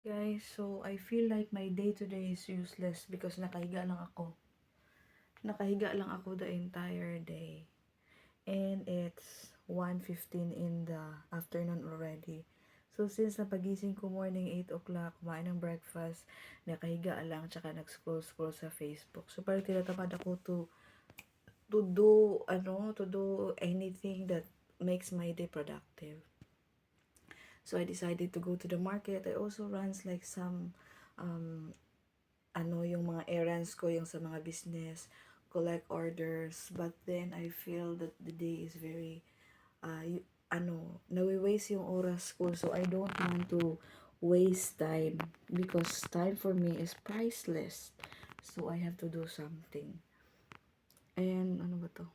Guys, so I feel like my day today is useless because nakahiga lang ako. Nakahiga lang ako the entire day. And it's 1:15 in the afternoon already. So since napagising ko morning 8 o'clock, kumain ng breakfast, nakahiga lang, tsaka nag-scroll sa Facebook. So parang tinatamad ako to do anything that makes my day productive. So I decided to go to the market. I also runs like some um, yung mga errands ko, yung sa mga business, collect orders. But then I feel that the day is very nawi-waste yung oras ko. So I don't want to waste time because time for me is priceless. So I have to do something. And ano ba to?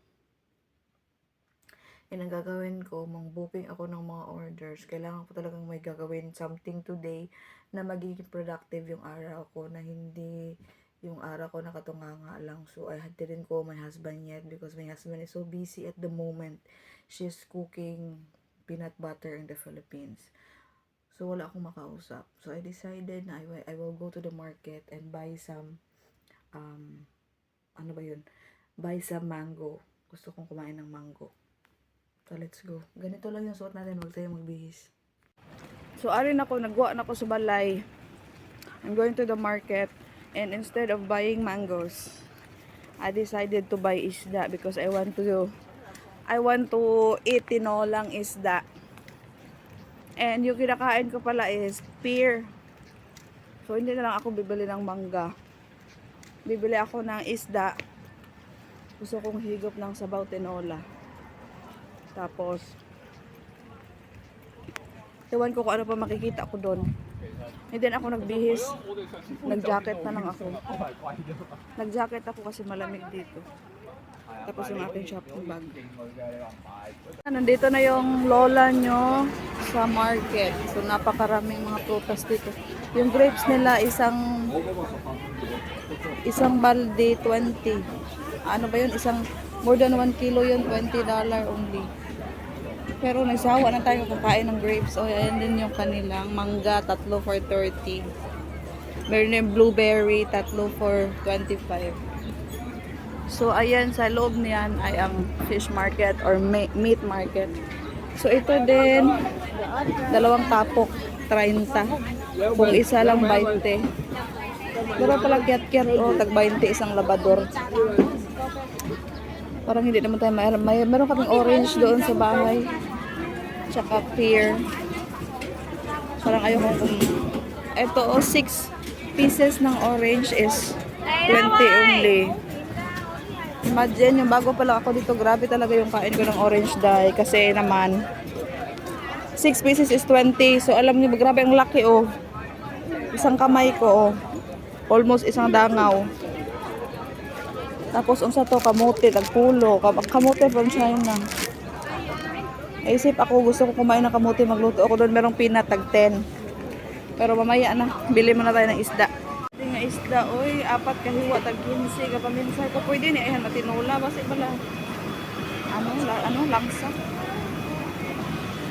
And ang gagawin ko, booking ako ng mga orders. Kailangan ko talagang may gagawin something today na magiging productive yung araw ko, na hindi yung araw ko nakatunganga lang. So, I didn't call my husband yet because my husband is so busy at the moment. She's cooking peanut butter in the Philippines. So, wala akong makausap. So, I decided na I will go to the market and buy some, ano ba yun? Buy some mango. Gusto kong kumain ng mango. So, let's go. Ganito lang yung suot natin. Huwag tayong magbihis. So, arin ako. Nagwa na ako sa balay. I'm going to the market. And instead of buying mangoes, I decided to buy isda because I want to eat tinolang isda. And yung kinakain ko pala is pear. So, hindi na lang ako bibili ng mangga. Bibili ako ng isda. Gusto kong higop ng sabaw tinola. Tapos, ewan ko kung ano pa makikita ko doon. Hindi na ako nagbihis. Nag-jacket na lang ako. Nag-jacket ako kasi malamig dito. Tapos yung aking shopping bag. Nandito na yung lola nyo sa market. So, napakaraming mga prutas dito. Yung grapes nila, isang balde, 20. Ano ba yun? More than 1 kilo yun, $20 only. Pero nagsawa na tayo kakain ng grapes. O, ayan din yung kanilang mangga, tatlo for 30. Meron yung blueberry, tatlo for 25. So, ayan, sa loob niyan ay ang fish market or meat market. So, ito din, dalawang tapok, 30. Kung isa lang, 20. Pero pala kiat-kiat, tag 20 isang labador. Parang hindi naman tayo meron kaming orange doon sa bahay. Tsaka pear. Parang ayoko kung ito 6 pieces ng orange is 20 only. Imagine, yung bago pala ako dito, grabe talaga yung kain ko ng orange dye. Kasi naman 6 pieces is 20. So alam niyo, grabe ang laki Isang kamay ko almost isang dangaw. Tapos unsa to, kamote, tagpulo, kamote from China. Isip ako, gusto ko kumain ng kamote, magluto ako doon, merong peanut, tag 10. Pero mamaya na, bili muna tayo ng isda. Yung nga isda, apat kahiwa, tag 15, kapaminsay ko, pwede ni, ayan, matinola, basi pala, langsa.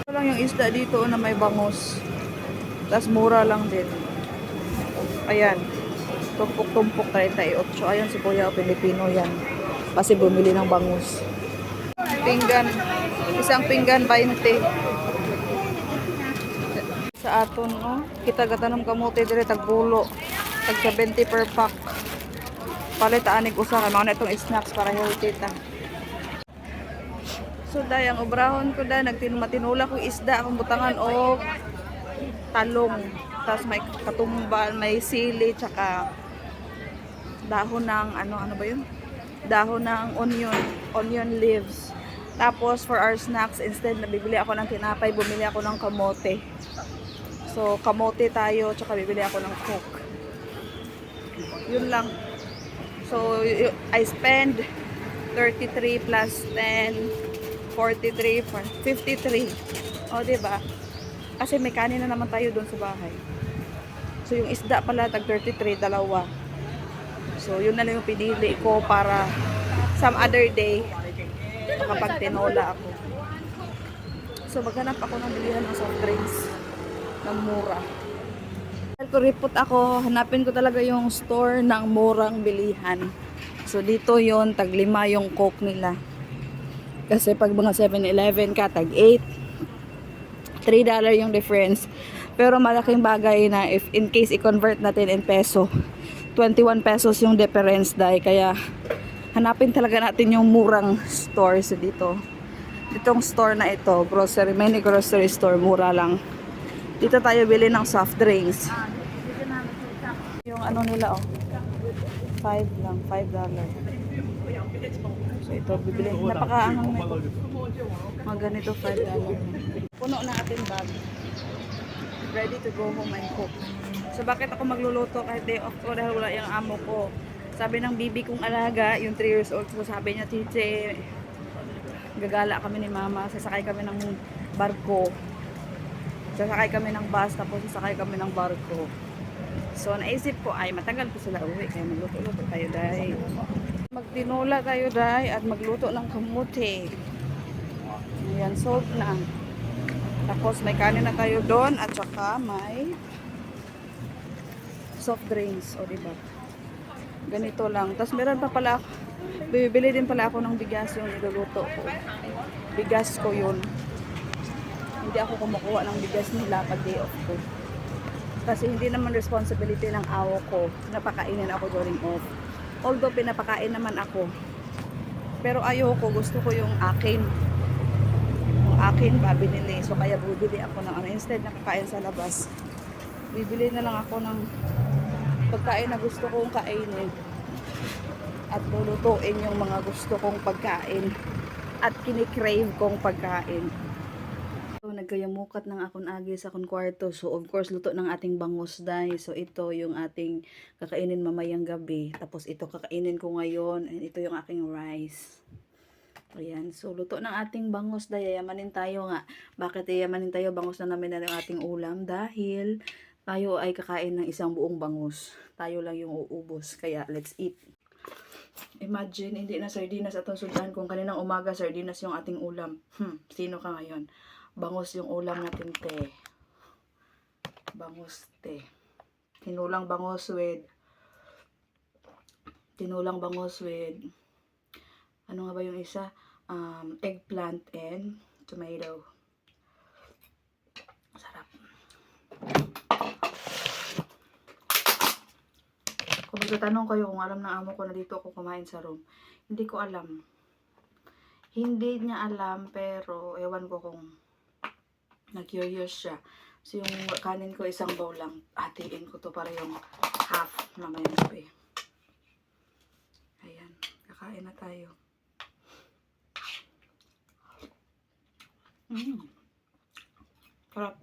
Ito lang yung isda dito na may bangus. Tapos mura lang din. Ayan. Tumpok-tumpok 38. Ayan si Kuya Pilipino yan. Kasi bumili ng bangus. Pinggan. Isang pinggan 20. Sa aton, kita gatanong kamote dire tagbulo. Tag 70 per pack. Palit anig usa kay mga itong snacks para healthy ta. So dayang obrahon ko nagtinumatinula ko isda akong butangan o talong. Tapos may katumbal, may sili, tsaka dahon ng ano ba yun? Dahon ng onion leaves. Tapos for our snacks, instead na bibili ako ng tinapay, bumili ako ng kamote. So kamote tayo, tsaka bibili ako ng coke. Yun lang. So I spend 33 plus 10, 43, 53. O diba? Kasi may kanin na naman tayo doon sa bahay. So yung isda pala tag 33, dalawa. So, yun na lang yung pinili ko para some other day makapagtinola ako. So, maghanap ako ng bilihan ng soft drinks ng mura. Kuripot ako, hanapin ko talaga yung store ng murang bilihan. So dito yon tag 5 yung coke nila. Kasi pag mga 7-Eleven ka, tag 8. $3 yung difference. Pero malaking bagay na if in case i-convert natin in peso, 21 pesos yung difference dahil kaya hanapin talaga natin yung murang stores dito. Itong store na ito, grocery, mini grocery store, mura lang. Dito tayo bili ng soft drinks. Yung ano nila oh, 5 lang, $5. So ito, bibili. Napakaangang na ito. Mga ganito, $5. Puno na ating bag. Ready to go home and cook. So bakit ako magluluto kahit day off ko dahil wala yung amo ko. Sabi ng bibi kong alaga, yung 3 years old, so sabi niya, Chiche, gagala kami ni mama, sasakay kami ng barko. Sasakay kami ng bus, tapos sasakay kami ng barko. So naisip ko ay matagal po sila uwi, kaya magluto-luto tayo dahil. Magtinola tayo dahil at magluto ng kamuti. Ayan, salt na. Tapos may kanin na tayo doon at saka may soft drinks, o diba? Ganito lang. Tapos meron pa pala, bibili din pala ako ng bigas yung niluluto ko. Bigas ko yun. Hindi ako kumukuha ng bigas nila pag day off ko. Kasi hindi naman responsibility ng awo ko na pakainin ako during off. Although pinapakain naman ako. Pero ayoko, gusto ko yung akin. Yung akin pa binili. So kaya bibili ako ng ano. Instead na kakain sa labas, bibili na lang ako ng pagkain na gusto kong kainin. At lulutuin yung mga gusto kong pagkain. At kinikrave kong pagkain. So, nagkayamukat ng akong agi sa akong kwarto. So, of course, luto ng ating bangus day. So, ito yung ating kakainin mamayang gabi. Tapos, ito kakainin ko ngayon. And ito yung aking rice. Ayan. So, luto ng ating bangus day. Yayamanin tayo nga. Bakit yayamanin tayo? Bangus na namin na yung ating ulam. Dahil tayo ay kakain ng isang buong bangus. Tayo lang yung uubos. Kaya, let's eat. Imagine, hindi na sardinas atong sundan. Kung kaninang umaga, sardinas yung ating ulam. Sino ka ngayon? Bangus yung ulam natin, te. Bangus, te. Tinulang bangus with ano nga ba yung isa? Eggplant and tomato. Sarap. Kung magtatanong kayo kung alam ng amo ko na dito ako kumain sa room, hindi ko alam. Hindi niya alam, pero ewan ko kung na-curious siya. So, yung kanin ko isang bowl lang. Hatiin ko to para yung half na may gabi. Ayan. Kakain na tayo. Sarap.